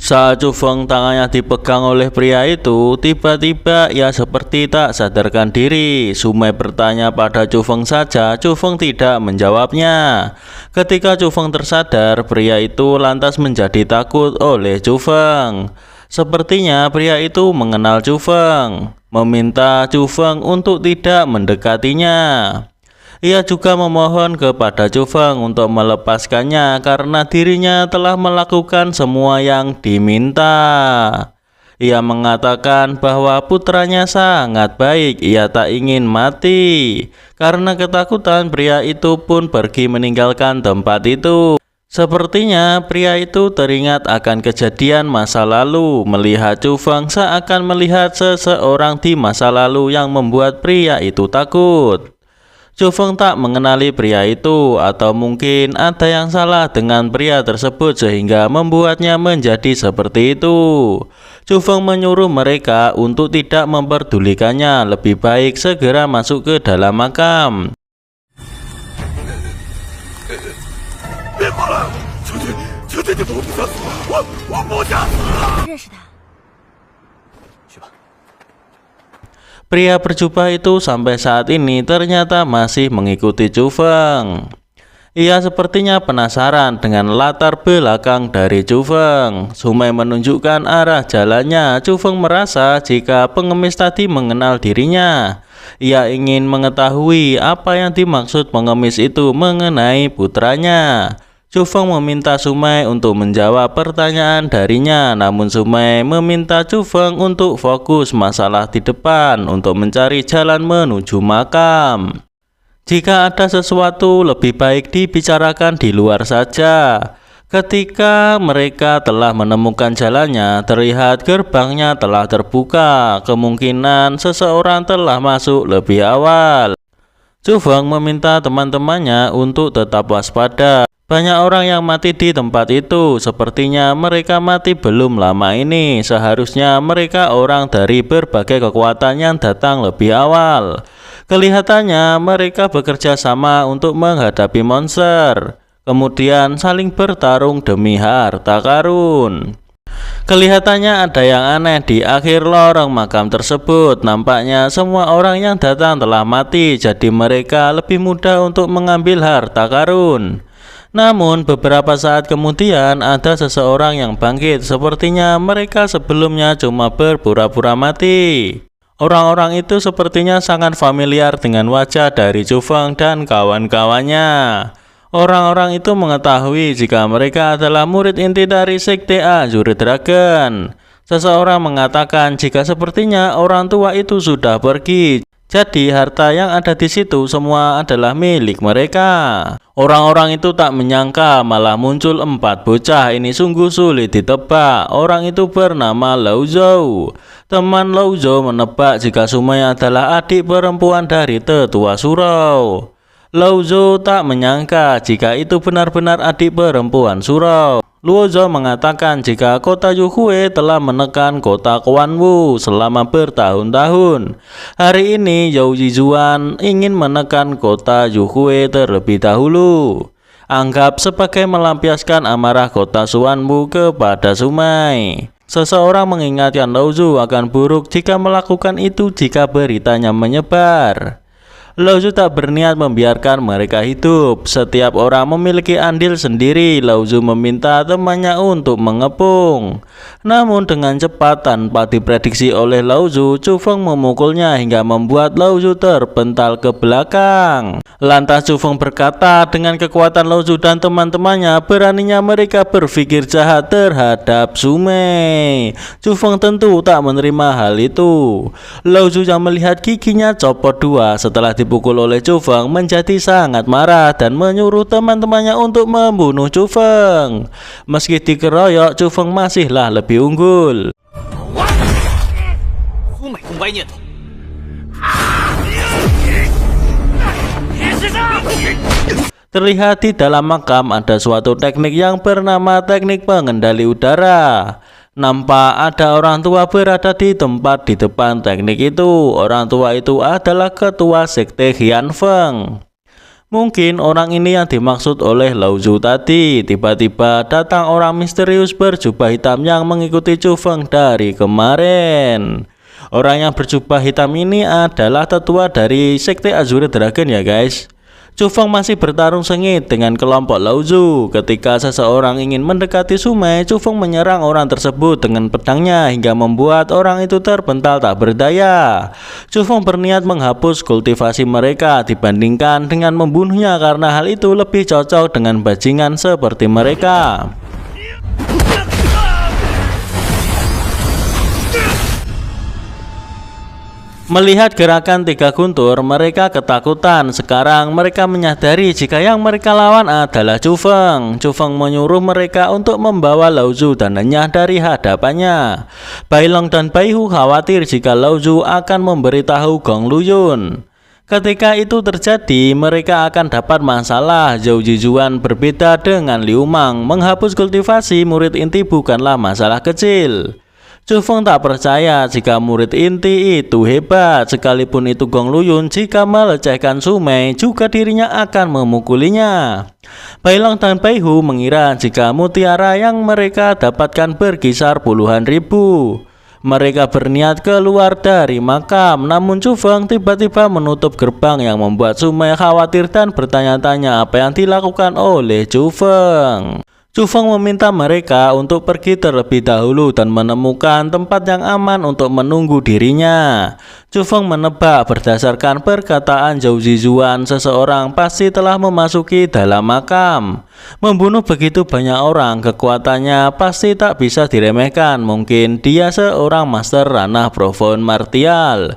Saat Chu Feng tangannya dipegang oleh pria itu, tiba-tiba ia seperti tak sadarkan diri. Sumai bertanya pada Chu Feng saja, Chu Feng tidak menjawabnya. Ketika Chu Feng tersadar, pria itu lantas menjadi takut oleh Chu Feng. Sepertinya pria itu mengenal Chu Feng, meminta Chu Feng untuk tidak mendekatinya. Ia juga memohon kepada Chu Feng untuk melepaskannya karena dirinya telah melakukan semua yang diminta. Ia mengatakan bahwa putranya sangat baik, ia tak ingin mati. Karena ketakutan, pria itu pun pergi meninggalkan tempat itu. Sepertinya pria itu teringat akan kejadian masa lalu. Melihat Chu Feng seakan melihat seseorang di masa lalu yang membuat pria itu takut. Chu Feng tak mengenali pria itu, atau mungkin ada yang salah dengan pria tersebut sehingga membuatnya menjadi seperti itu. Chu Feng menyuruh mereka untuk tidak memperdulikannya, lebih baik segera masuk ke dalam makam. Pria berjubah itu sampai saat ini ternyata masih mengikuti Chu Feng. Ia sepertinya penasaran dengan latar belakang dari Chu Feng. Sumai menunjukkan arah jalannya. Chu Feng merasa jika pengemis tadi mengenal dirinya. Ia ingin mengetahui apa yang dimaksud pengemis itu mengenai putranya. Chu Feng meminta Sumai untuk menjawab pertanyaan darinya, namun Sumai meminta Chu Feng untuk fokus masalah di depan untuk mencari jalan menuju makam. Jika ada sesuatu lebih baik dibicarakan di luar saja. Ketika mereka telah menemukan jalannya, terlihat gerbangnya telah terbuka. Kemungkinan seseorang telah masuk lebih awal. Chu Feng meminta teman-temannya untuk tetap waspada. Banyak orang yang mati di tempat itu. Sepertinya mereka mati belum lama ini. Seharusnya mereka orang dari berbagai kekuatan yang datang lebih awal. Kelihatannya mereka bekerja sama untuk menghadapi monster, kemudian saling bertarung demi harta karun. Kelihatannya ada yang aneh di akhir lorong makam tersebut. Nampaknya semua orang yang datang telah mati, jadi mereka lebih mudah untuk mengambil harta karun. Namun beberapa saat kemudian ada seseorang yang bangkit. Sepertinya mereka sebelumnya cuma berpura-pura mati. Orang-orang itu sepertinya sangat familiar dengan wajah dari Chu Feng dan kawan-kawannya. Orang-orang itu mengetahui jika mereka adalah murid inti dari Sekte Azure Dragon. Seseorang mengatakan jika sepertinya orang tua itu sudah pergi. Jadi harta yang ada di situ semua adalah milik mereka. Orang-orang itu tak menyangka malah muncul 4 bocah. Ini sungguh sulit ditebak. Orang itu bernama Lao Zhou. Teman Lao Zhou menebak jika Sumai adalah adik perempuan dari tetua surau. Lao Zhou tak menyangka jika itu benar-benar adik perempuan surau. Luo Zhou mengatakan jika kota Yuhue telah menekan kota Quanwu selama bertahun-tahun. Hari ini Yao Yizuan ingin menekan kota Yuhue terlebih dahulu. Anggap sebagai melampiaskan amarah kota Xuanwu kepada Sumai. Seseorang mengingatkan Lao Zhou akan buruk jika melakukan itu jika beritanya menyebar. Lao Zhou tak berniat membiarkan mereka hidup. Setiap orang memiliki andil sendiri. Lao Zhou meminta temannya untuk mengepung. Namun dengan cepat tanpa diprediksi oleh Lao Zhou, Chu Feng memukulnya hingga membuat Lao Zhou terpental ke belakang. Lantas Chu Feng berkata dengan kekuatan Lao Zhou dan teman-temannya, beraninya mereka berpikir jahat terhadap Sumai. Chu Feng tentu tak menerima hal itu. Lao Zhou yang melihat giginya copot 2 setelah dipukul oleh Chu Feng menjadi sangat marah dan menyuruh teman-temannya untuk membunuh Chu Feng. Meski dikeroyok, Chu Feng masihlah lebih unggul. Terlihat di dalam makam ada suatu teknik yang bernama teknik pengendali udara. Nampak ada orang tua berada di tempat di depan teknik itu. Orang tua itu adalah ketua sekte Hian Feng. Mungkin orang ini yang dimaksud oleh Lao Tzu tadi. Tiba-tiba datang orang misterius berjubah hitam yang mengikuti Chu Feng dari kemarin. Orang yang berjubah hitam ini adalah tetua dari sekte Azure Dragon ya guys. Chu Feng masih bertarung sengit dengan kelompok Lao Tzu. Ketika seseorang ingin mendekati Sumai, Chu Feng menyerang orang tersebut dengan pedangnya hingga membuat orang itu terpental tak berdaya. Chu Feng berniat menghapus kultivasi mereka dibandingkan dengan membunuhnya karena hal itu lebih cocok dengan bajingan seperti mereka. Melihat gerakan tiga guntur, mereka ketakutan. Sekarang mereka menyadari jika yang mereka lawan adalah Chu Feng. Chu Feng menyuruh mereka untuk membawa Lao Tzu dan Enyah dari hadapannya. Bai Long dan Bai Hu khawatir jika Lao Tzu akan memberitahu Gong Lu Yun. Ketika itu terjadi, mereka akan dapat masalah. Zhou Zizuan berbeda dengan Liu Mang. Menghapus kultivasi murid inti bukanlah masalah kecil. Chu Feng tak percaya jika murid inti itu hebat, sekalipun itu Gong Lu Yun jika melecehkan Sumai juga dirinya akan memukulinya. Bai Long dan Bai Hu mengira jika mutiara yang mereka dapatkan berkisar puluhan ribu. Mereka berniat keluar dari makam, namun Chu Feng tiba-tiba menutup gerbang yang membuat Sumai khawatir dan bertanya-tanya apa yang dilakukan oleh Chu Feng. Chu Feng meminta mereka untuk pergi terlebih dahulu dan menemukan tempat yang aman untuk menunggu dirinya. Chu Feng menebak berdasarkan perkataan Zhou Zizuan, seseorang pasti telah memasuki dalam makam. Membunuh begitu banyak orang, kekuatannya pasti tak bisa diremehkan. Mungkin dia seorang master ranah profound martial.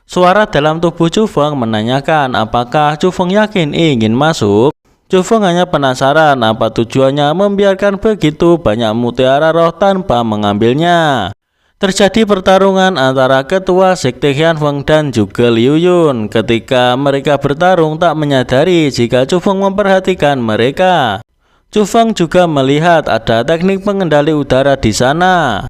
Suara dalam tubuh Chu Feng menanyakan apakah Chu Feng yakin ingin masuk. Chu Feng hanya penasaran apa tujuannya membiarkan begitu banyak mutiara roh tanpa mengambilnya. Terjadi pertarungan antara ketua sekte Hian Feng dan juga Liu Yun. Ketika mereka bertarung tak menyadari jika Chu Feng memperhatikan mereka. Chu Feng juga melihat ada teknik pengendali udara di sana.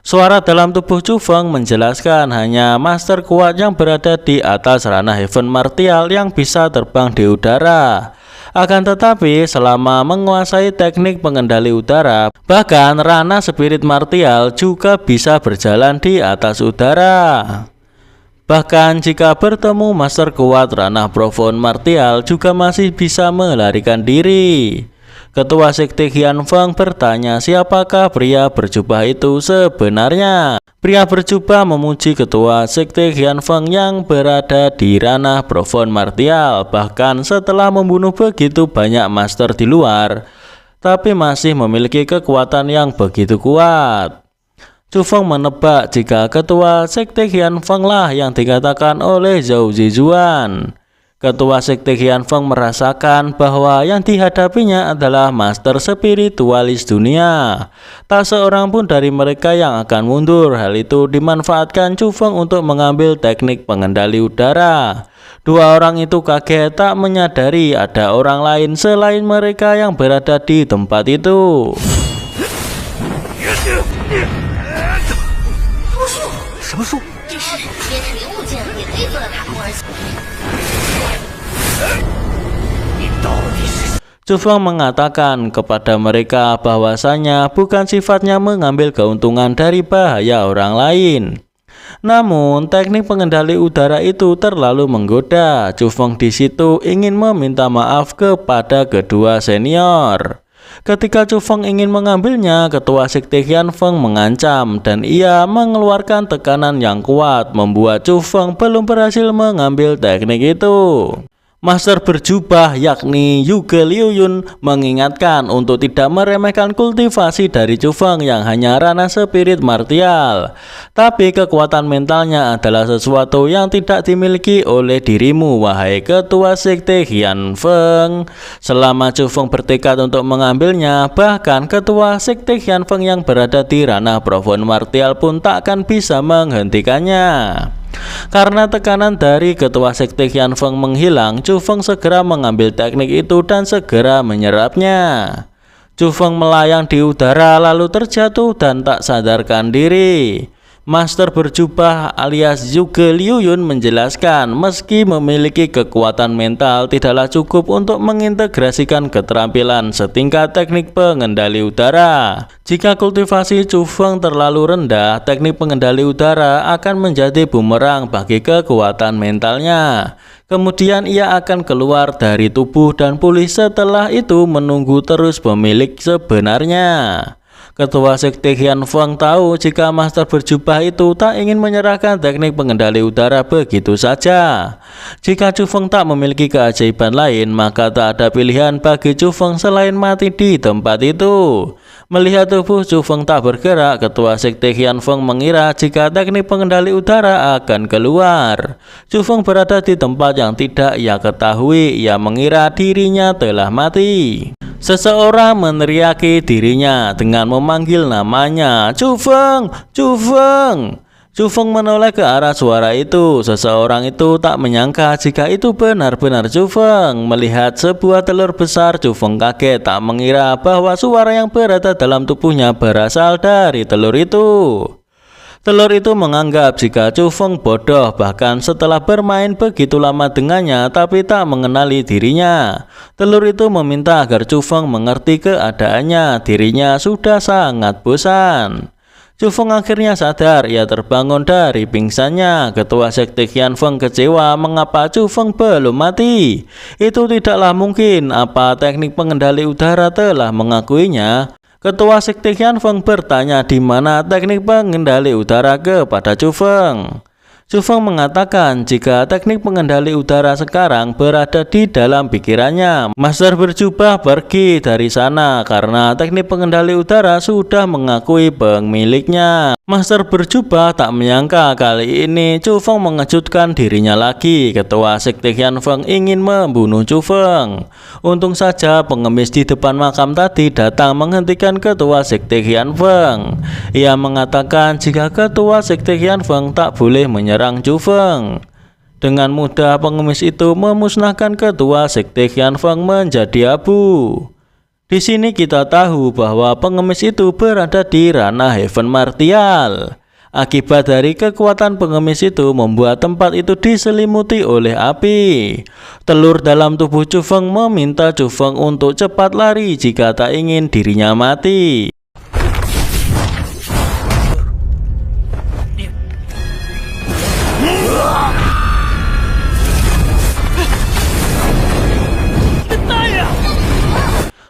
Suara dalam tubuh Chu Feng menjelaskan hanya master kuat yang berada di atas ranah Heaven Martial yang bisa terbang di udara. Akan tetapi selama menguasai teknik pengendali udara, bahkan ranah spirit martial juga bisa berjalan di atas udara. Bahkan jika bertemu master kuat ranah profound martial juga masih bisa melarikan diri. Ketua sekte Hian Feng bertanya siapakah pria berjubah itu sebenarnya. Pria berjubah memuji ketua sekte Hian Feng yang berada di ranah profound martial. Bahkan setelah membunuh begitu banyak master di luar, tapi masih memiliki kekuatan yang begitu kuat. Chu Feng menebak jika ketua sekte Hian Feng lah yang dikatakan oleh Zhou Zizuan. Ketua sekte Hian Feng merasakan bahwa yang dihadapinya adalah master spiritualis dunia. Tak seorang pun dari mereka yang akan mundur. Hal itu dimanfaatkan Chu Feng untuk mengambil teknik pengendali udara. Dua orang itu kaget tak menyadari ada orang lain selain mereka yang berada di tempat itu. Chu Feng mengatakan kepada mereka bahwasanya bukan sifatnya mengambil keuntungan dari bahaya orang lain. Namun teknik pengendali udara itu terlalu menggoda. Chu Feng di situ ingin meminta maaf kepada kedua senior. Ketika Chu Feng ingin mengambilnya, ketua sekte Hian Feng mengancam dan ia mengeluarkan tekanan yang kuat membuat Chu Feng belum berhasil mengambil teknik itu. Master berjubah yakni Yuge Liu Yun mengingatkan untuk tidak meremehkan kultivasi dari Chu Feng yang hanya ranah spirit martial. Tapi kekuatan mentalnya adalah sesuatu yang tidak dimiliki oleh dirimu, wahai ketua sekte Hian Feng. Selama Chu Feng bertekad untuk mengambilnya, bahkan ketua sekte Hian Feng yang berada di ranah profound martial pun tak akan bisa menghentikannya. Karena tekanan dari ketua sekte Hian Feng menghilang, Chu Feng segera mengambil teknik itu dan segera menyerapnya. Chu Feng melayang di udara lalu terjatuh dan tak sadarkan diri. Master berjubah alias Zhuge Liuyun menjelaskan, meski memiliki kekuatan mental, tidaklah cukup untuk mengintegrasikan keterampilan setingkat teknik pengendali udara. Jika kultivasi Chu Feng terlalu rendah, teknik pengendali udara akan menjadi bumerang bagi kekuatan mentalnya. Kemudian ia akan keluar dari tubuh dan pulih, setelah itu menunggu terus pemilik sebenarnya. Ketua Sekte Hian Feng tahu jika master berjubah itu tak ingin menyerahkan teknik pengendali udara begitu saja. Jika Chu Feng tak memiliki keajaiban lain, maka tak ada pilihan bagi Chu Feng selain mati di tempat itu. Melihat tubuh Chu Feng tak bergerak, Ketua Sekte Hian Feng mengira jika teknik pengendali udara akan keluar. Chu Feng berada di tempat yang tidak ia ketahui. Ia mengira dirinya telah mati. Seseorang meneriaki dirinya dengan memanggil namanya, "Chu Feng, Chu Feng." Chu Feng menoleh ke arah suara itu. Seseorang itu tak menyangka jika itu benar-benar Chu Feng. Melihat sebuah telur besar, Chu Feng kaget, tak mengira bahwa suara yang berada dalam tubuhnya berasal dari telur itu. Telur itu menganggap jika Chu Feng bodoh, bahkan setelah bermain begitu lama dengannya tapi tak mengenali dirinya. Telur itu meminta agar Chu Feng mengerti keadaannya, dirinya sudah sangat bosan. Chu Feng akhirnya sadar, ia terbangun dari pingsannya. Ketua Sekte Hian Feng kecewa mengapa Chu Feng belum mati. Itu tidaklah mungkin, apa teknik pengendali udara telah mengakuinya? Ketua Sekte Hian Feng bertanya di mana teknik pengendali udara kepada Chu Feng. Chu Feng mengatakan jika teknik pengendali udara sekarang berada di dalam pikirannya. Master berjubah pergi dari sana karena teknik pengendali udara sudah mengakui pemiliknya. Master berjubah tak menyangka kali ini Chu Feng mengejutkan dirinya lagi. Ketua Sekte Hian Feng ingin membunuh Chu Feng. Untung saja pengemis di depan makam tadi datang menghentikan Ketua Sekte Hian Feng. Ia mengatakan jika Ketua Sekte Hian Feng tak boleh menyerang Chu Feng. Dengan mudah pengemis itu memusnahkan Ketua Sekte Hian Feng menjadi abu. Di sini kita tahu bahwa pengemis itu berada di ranah Heaven Martial. Akibat dari kekuatan pengemis itu membuat tempat itu diselimuti oleh api. Telur dalam tubuh Chu Feng meminta Chu Feng untuk cepat lari jika tak ingin dirinya mati.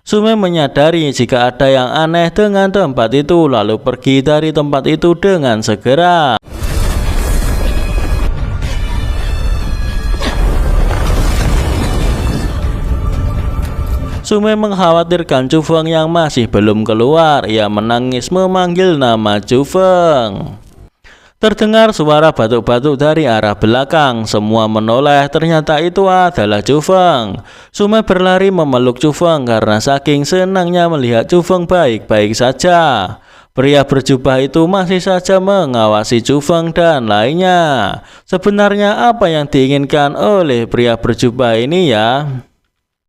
Sume menyadari jika ada yang aneh dengan tempat itu, lalu pergi dari tempat itu dengan segera. Sume mengkhawatirkan Chu Feng yang masih belum keluar. Ia menangis memanggil nama Chu Feng. Terdengar suara batuk-batuk dari arah belakang. Semua menoleh, ternyata itu adalah Chu Feng. Sume berlari memeluk Chu Feng karena saking senangnya melihat Chu Feng baik-baik saja. Pria berjubah itu masih saja mengawasi Chu Feng dan lainnya. Sebenarnya apa yang diinginkan oleh pria berjubah ini ya?